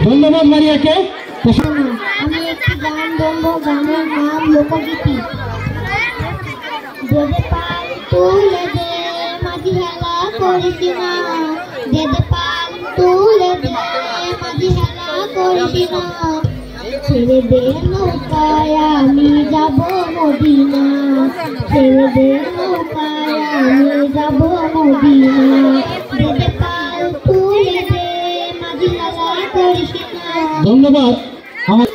ধন্যবাদ মারিয়াকে। আমি একটি গান বলবো, গানের নাম লোকগীতি। দেদে পাল তুলে দে মাঝি হেলা করিস না, দেদে পাল তুলে দে মাঝি হেলা করিস না, ছেড়ে দে নৌকায় আমি যাব মদিনা, ছেড়ে দে নৌকায় আমি যাব মদিনা, দেদে পাল তুলে দে মাঝি হেলা করিস না। ধন্যবাদ। আমার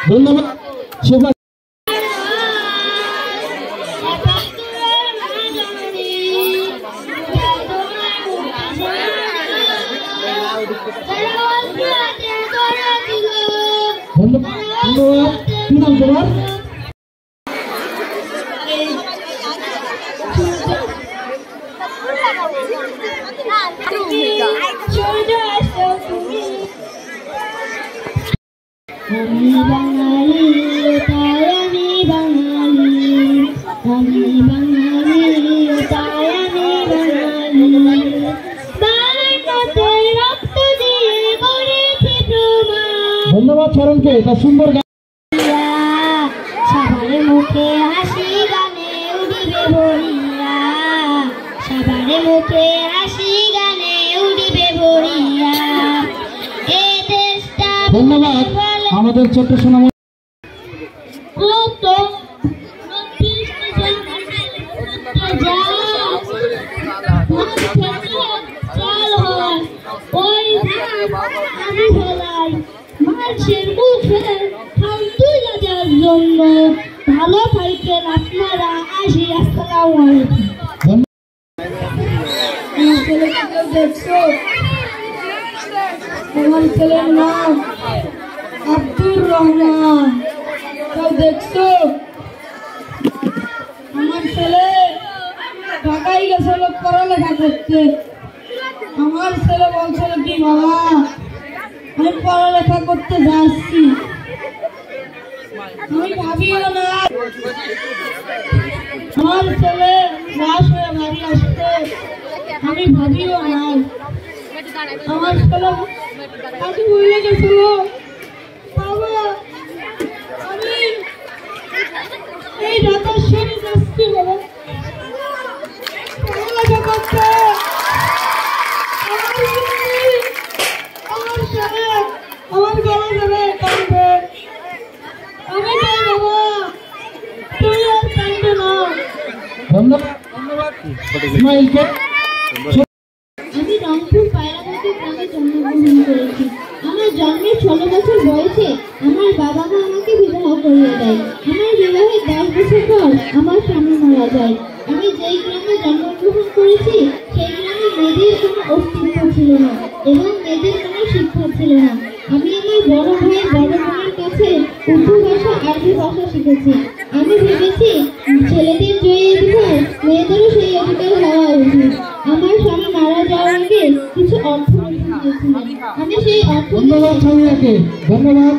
ধন্যবাদ। কি নাম তোমার? আমি বাঙালি, তাই আমি বাঙালি, আমি বাঙালি, তাই আমি বাঙালি, বাংলাতে রক্ত দিয়ে গড়েছি প্রমাণ। ধন্যবাদ শরণকে, তার সুন্দর গান। সবার মুখে হাসি গানে উড়িবে ভরিয়া, সবার মুখে হাসি গানে উড়িবে ভরিয়া, এ দেশটা। ধন্যবাদ আমাদের ছোট্ট সোনামণি। মানুষের মুখে তুলে দেওয়ার জন্য ভালো থাকতেন আপনারা। আসি, আসসালামু আলাইকুম। দেখছো আমার ছেলের নাম আব্দুর রহমান। দেখছো আমার ছেলে ঢাকায় গেছিল পড়ালেখা করতে। আমার ছেলে বলছিল কি বাবা আমি পড়ালেখা করতে যাচ্ছি, আমি ভাবিও না আমার ছেলে লাশ হয়ে বাড়ি আসতে, আমি ভাবিও না আমার ছেলে কাজে ভুলে গেছিল। বাবা আমি এই ঢাকার শহরে যাচ্ছি বাবা পড়ালেখা করতে। আমার ছেলে আমার গলা ধরে কাঁদবে, আমি চাই বাবা তুই আর কাঁদবে না। ধন্যবাদ ইসমাইলকে। আমি রংপুর পায়রাঘাটি গ্রামে জন্মগ্রহণ করেছি। আমার জন্মের 16 বছর বয়সে আমার বাবা মা আমাকে বিবাহ করিয়ে দেয়। আমার বিবাহের 10 বছর পর আমার স্বামী মারা যায়। আমি যেই গ্রামে জন্মগ্রহণ করেছি সেই গ্রামে মেয়েদের কোনো অস্তিত্ব ছিল না এবং মেয়েদের কোনো শিক্ষা ছিল না। আমি আমার বড় ভাইয়ের বড় বোনের কাছে উর্দু ভাষা, আরবি ভাষা শিখেছি। আমি ভেবেছি ছেলেদের যে অধিকার মেয়েদেরও সেই অধিকার হওয়া উচিত। আমার স্বামী মারা যাওয়ার আগে কিছু অর্থ রেখে দিয়েছিলেন, আমি সেই অর্থ। ধন্যবাদ। ধন্যবাদ।